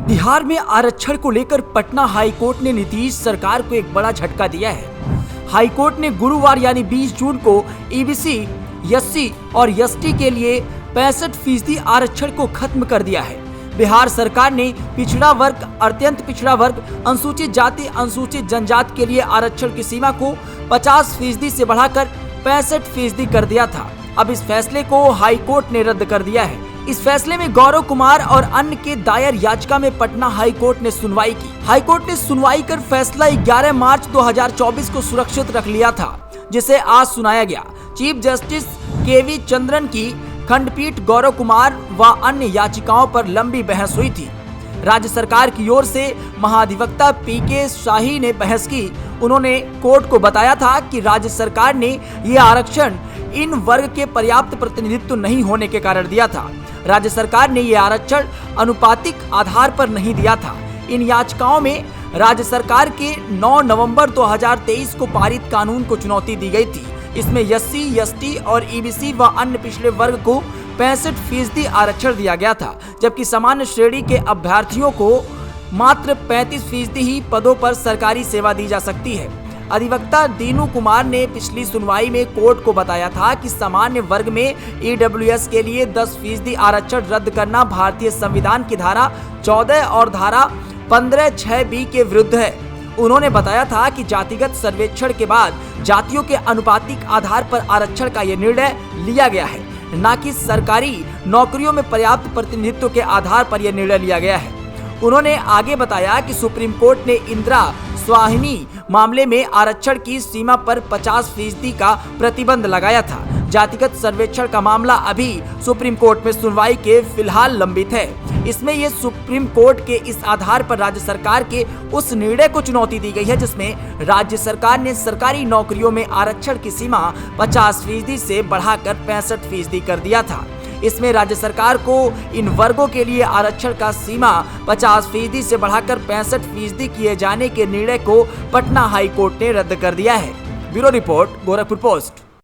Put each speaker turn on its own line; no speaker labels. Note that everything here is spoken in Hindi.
बिहार में आरक्षण को लेकर पटना हाईकोर्ट ने नीतीश सरकार को एक बड़ा झटका दिया है। हाईकोर्ट ने गुरुवार यानी 20 जून को ईबीसी, एससी और एसटी के लिए 65% आरक्षण को खत्म कर दिया है। बिहार सरकार ने पिछड़ा वर्ग, अत्यंत पिछड़ा वर्ग, अनुसूचित जाति, अनुसूचित जनजाति के लिए आरक्षण की सीमा को 50% से बढ़ाकर 65% कर दिया था। अब इस फैसले को हाईकोर्ट ने रद्द कर दिया है। इस फैसले में गौरव कुमार और अन्य के दायर याचिका में पटना हाईकोर्ट ने सुनवाई की। हाईकोर्ट ने सुनवाई कर फैसला 11 मार्च 2024 को सुरक्षित रख लिया था, जिसे आज सुनाया गया। चीफ जस्टिस केवी चंद्रन की खंडपीठ गौरव कुमार व अन्य याचिकाओं पर लंबी बहस हुई थी। राज्य सरकार की ओर से महाधिवक्ता पीके शाही ने बहस की। उन्होंने कोर्ट को बताया था कि राज्य सरकार ने यह आरक्षण इन वर्ग के पर्याप्त प्रतिनिधित्व नहीं होने के कारण दिया था। राज्य सरकार ने यह आरक्षण अनुपातिक आधार पर नहीं दिया था। इन याचिकाओं में राज्य सरकार के 9 नवंबर 2023 को पारित कानून को चुनौती दी गई थी। इसमें एससी, एसटी और ईबीसी व अन्य पिछड़े वर्ग को 65% आरक्षण दिया गया था, जबकि सामान्य श्रेणी के अभ्यर्थियों को मात्र 35% ही पदों पर सरकारी सेवा दी जा सकती है। अधिवक्ता दीनू कुमार ने पिछली सुनवाई में कोर्ट को बताया था कि सामान्य वर्ग में ईडब्ल्यूएस के लिए 10% आरक्षण रद्द करना भारतीय संविधान की धारा 14 और धारा 15(6)(b) के विरुद्ध है। उन्होंने बताया था कि जातिगत सर्वेक्षण के बाद जातियों के अनुपातिक आधार पर आरक्षण का यह निर्णय लिया गया है, न कि सरकारी नौकरियों में पर्याप्त प्रतिनिधित्व के आधार पर यह निर्णय लिया गया है। उन्होंने आगे बताया कि सुप्रीम कोर्ट ने इंदिरा स्वाहिनी मामले में आरक्षण की सीमा पर 50% का प्रतिबंध लगाया था। जातिगत सर्वेक्षण का मामला अभी सुप्रीम कोर्ट में सुनवाई के फिलहाल लंबित है। इसमें ये सुप्रीम कोर्ट के इस आधार पर राज्य सरकार के उस निर्णय को चुनौती दी गई है, जिसमें राज्य सरकार ने सरकारी नौकरियों में आरक्षण की सीमा 50% से बढ़ाकर 65% कर दिया था। इसमें राज्य सरकार को इन वर्गों के लिए आरक्षण का सीमा 50% से बढ़ाकर 65% किए जाने के निर्णय को पटना हाईकोर्ट ने रद्द कर दिया है। Bureau report, Gorakhpur post.